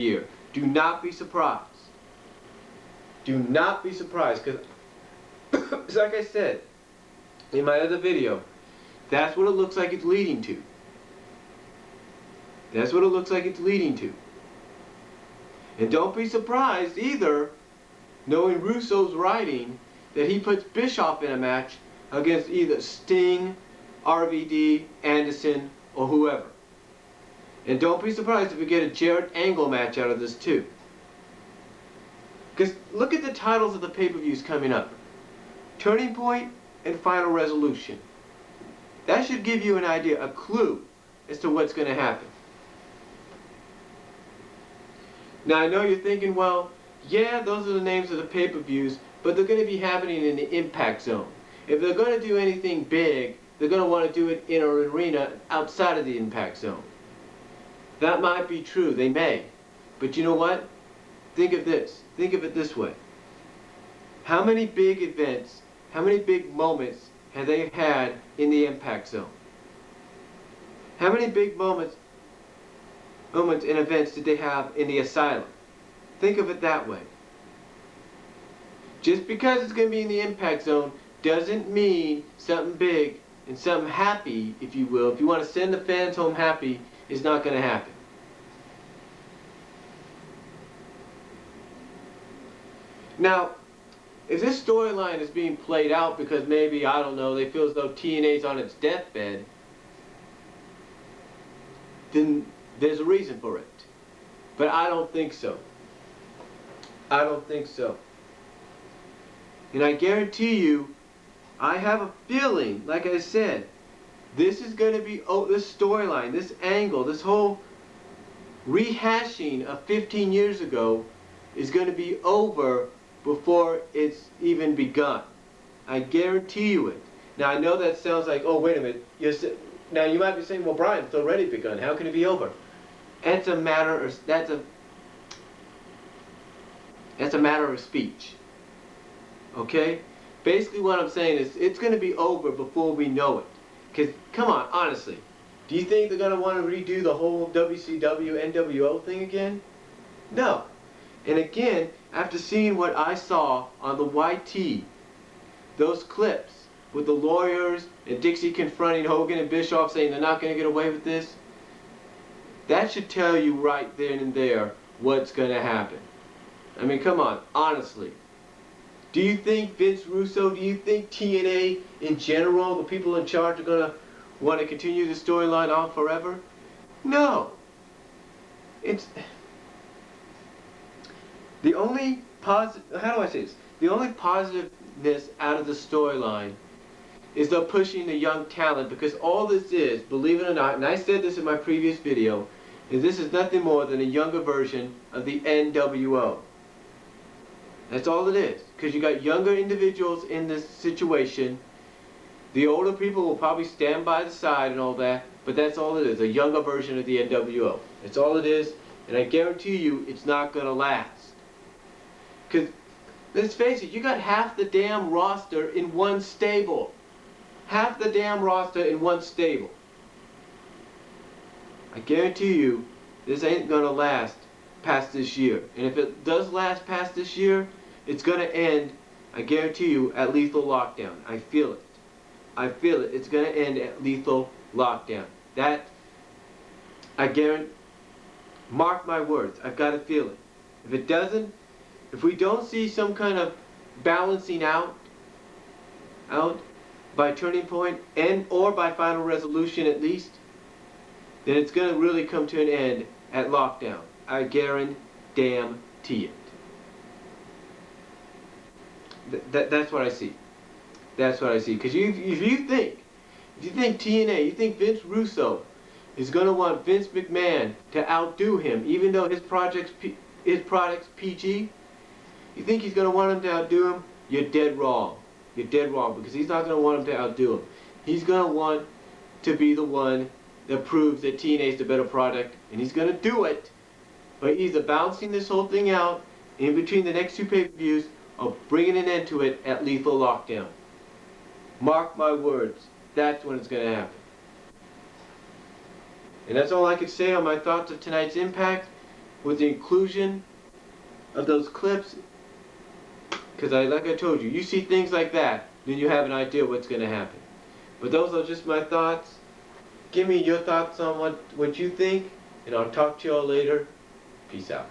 year. Do not be surprised. Do not be surprised, because it's like I said in my other video, that's what it looks like it's leading to. That's what it looks like it's leading to. And don't be surprised either, knowing Russo's writing, that he puts Bischoff in a match against either Sting, RVD, Anderson, or whoever. And don't be surprised if we get a Jarrett Angle match out of this too. Because look at the titles of the pay-per-views coming up. Turning Point and Final Resolution. That should give you an idea, a clue, as to what's going to happen. Now I know you're thinking, well, yeah, those are the names of the pay-per-views, but they're going to be happening in the Impact Zone. If they're going to do anything big, they're going to want to do it in an arena outside of the Impact Zone. That might be true, they may. But you know what? Think of this. Think of it this way. How many big events, how many big moments have they had in the Impact Zone? How many big moments and events did they have in the Asylum? Think of it that way. Just because it's going to be in the Impact Zone doesn't mean something big and something happy, if you will. If you want to send the fans home happy, it's not going to happen. Now, if this storyline is being played out because maybe, I don't know, they feel as though TNA's on its deathbed, then there's a reason for it. But I don't think so. I don't think so. And I guarantee you, I have a feeling, like I said, this is going to be, this storyline, this angle, this whole rehashing of 15 years ago is going to be over before it's even begun. I guarantee you it. Now I know that sounds like, oh wait a minute, now you might be saying, well Brian, it's already begun, how can it be over? That's a matter of, that's a matter of speech. Okay? Basically what I'm saying is, it's going to be over before we know it. Because, come on, honestly, do you think they're going to want to redo the whole WCW NWO thing again? No. And again, after seeing what I saw on the YT, those clips with the lawyers and Dixie confronting Hogan and Bischoff saying they're not going to get away with this, that should tell you right then and there what's going to happen. I mean, come on, honestly. Do you think Vince Russo, do you think TNA in general, the people in charge, are going to want to continue the storyline on forever? No. It's... The only positive, how do I say this? The only positiveness out of the storyline is they're pushing the young talent, because all this is, believe it or not, and I said this in my previous video, is this is nothing more than a younger version of the NWO. That's all it is, because you got younger individuals in this situation. The older people will probably stand by the side and all that, but that's all it is, a younger version of the NWO. That's all it is, and I guarantee you it's not going to last. Because, let's face it, you got half the damn roster in one stable. Half the damn roster in one stable. I guarantee you, this ain't gonna last past this year. And if it does last past this year, it's gonna end, I guarantee you, at Lethal Lockdown. I feel it. I feel it. It's gonna end at Lethal Lockdown. That, I guarantee, mark my words, I've got a feeling. If it doesn't, if we don't see some kind of balancing out by Turning Point and or by Final Resolution at least, then it's going to really come to an end at Lockdown. I guarantee it. That's what I see. That's what I see. Because if you think TNA, you think Vince Russo is going to want Vince McMahon to outdo him, even though his product's PG, you think he's going to want him to outdo him? You're dead wrong. You're dead wrong, because he's not going to want him to outdo him. He's going to want to be the one that proves that TNA is the better product, and he's going to do it by either bouncing this whole thing out in between the next two pay-per-views or bringing an end to it at Lethal Lockdown. Mark my words, that's when it's going to happen. And that's all I can say on my thoughts of tonight's Impact. with the inclusion of those clips, because like I told you, you see things like that, then you have an idea what's going to happen. But those are just my thoughts. Give me your thoughts on what you think, and I'll talk to y'all later. Peace out.